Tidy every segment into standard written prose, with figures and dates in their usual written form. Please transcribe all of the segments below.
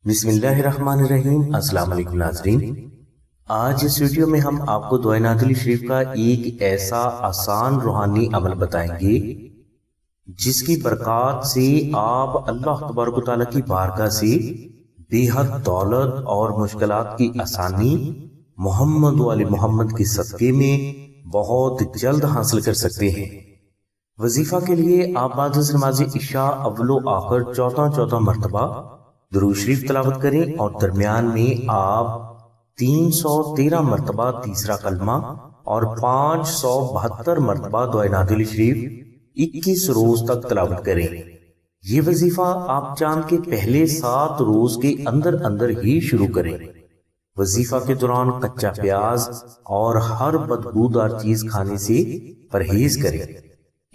بسم اللہ الرحمن الرحیم۔ السلام علیکم ناظرین، آج اس ویڈیو میں ہم آپ کو دعائے نازلی شریف کا ایک ایسا آسان روحانی عمل بتائیں گے جس کی برکات سے آپ اللہ تبارک و تعالیٰ کی بارگاہ سے بے حد دولت اور مشکلات کی آسانی محمد و آل محمد کے صدقے میں بہت جلد حاصل کر سکتے ہیں۔ وظیفہ کے لیے آپ بعد از نماز عشاء اول و آخر 14 مرتبہ درود شریف تلاوت کریں اور درمیان میں آپ 313 مرتبہ تیسرا کلمہ اور 572 مرتبہ دعائے نازلی شریف 21 روز تک تلاوت کریں۔ یہ وظیفہ آپ چاند کے پہلے 7 روز کے اندر ہی شروع کریں۔ وظیفہ کے دوران کچا پیاز اور ہر بدبودار چیز کھانے سے پرہیز کریں۔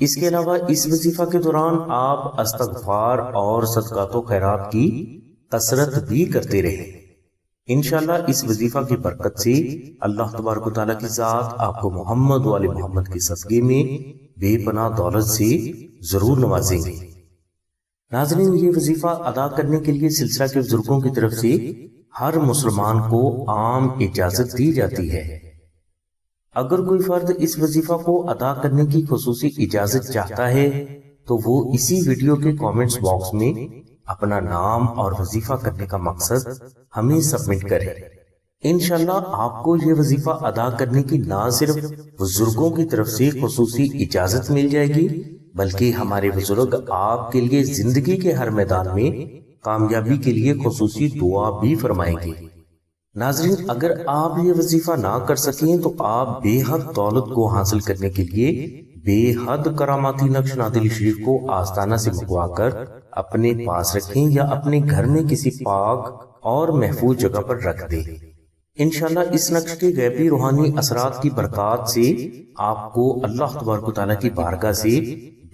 اس کے علاوہ اس وظیفہ کے دوران آپ استغفار اور صدقات و خیرات کی کثرت بھی کرتے رہیں۔ انشاءاللہ اس وظیفہ کی برکت سے اللہ تبارک و تعالیٰ کی ذات آپ کو محمد و آل محمد کے صدقے میں بے پناہ دولت سے ضرور نوازیں گے۔ ناظرین، یہ وظیفہ ادا کرنے کے لیے سلسلہ کے بزرگوں کی طرف سے ہر مسلمان کو عام اجازت دی جاتی ہے۔ اگر کوئی فرد اس وظیفہ کو ادا کرنے کی خصوصی اجازت چاہتا ہے تو وہ اسی ویڈیو کے کامنٹس باکس میں اپنا نام اور وظیفہ کرنے کا مقصد ہمیں سبمٹ کرے۔ انشاءاللہ آپ کو یہ وظیفہ ادا کرنے کی نہ صرف بزرگوں کی طرف سے خصوصی اجازت مل جائے گی بلکہ ہمارے بزرگ آپ کے لیے زندگی کے ہر میدان میں کامیابی کے لیے خصوصی دعا بھی فرمائیں گے۔ ناظرین، اگر آپ یہ وظیفہ نہ کر سکیں تو آپ بے حد دولت کو حاصل کرنے کے لیے بے حد کراماتی نقش نازلی شریف کو آستانہ سے منگوا کر اپنے پاس رکھیں یا اپنے گھر میں کسی پاک اور محفوظ جگہ پر رکھ دیں۔ انشاءاللہ اس نقش کے غیبی روحانی اثرات کی برکات سے آپ کو اللہ تبارک و تعالیٰ کی بارگاہ سے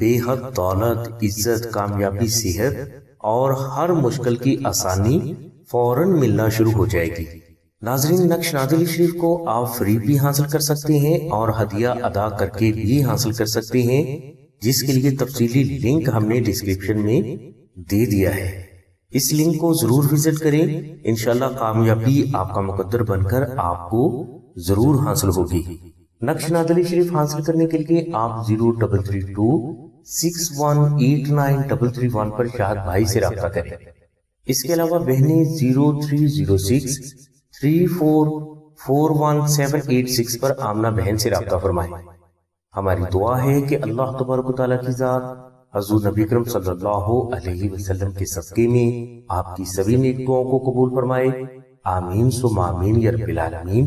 بے حد دولت، عزت، کامیابی، صحت اور ہر مشکل کی آسانی فوراً ملنا شروع ہو جائے گی۔ ناظرین، نقش نازلی شریف کو آپ فری بھی حاصل کر سکتے ہیں اور ہدیہ ادا کر کے بھی حاصل کر سکتے ہیں، جس کے لیے تفصیلی لنک ہم نے ڈسکرپشن میں دے دیا ہے۔ اس لنک کو ضرور وزٹ کریں، انشاءاللہ کامیابی آپ کا مقدر بن کر آپ کو ضرور حاصل ہوگی۔ نقش نازلی شریف حاصل کرنے کے لیے آپ 0332 618933 پر شاہد بھائی سے رابطہ کریں۔ اس کے علاوہ بہنیں 0306 3441 پر آمنہ بہن سے رابطہ فرمائیں۔ ہماری دعا ہے کہ اللہ تبارک و تعالیٰ کی ذات حضور نبی اکرم صلی اللہ علیہ وسلم کے صدقے میں آپ کی سبھی نیک دعاؤں کو قبول فرمائے۔ آمین ثم آمین یا رب العالمین۔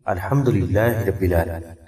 الحمدللہ رب العالمین۔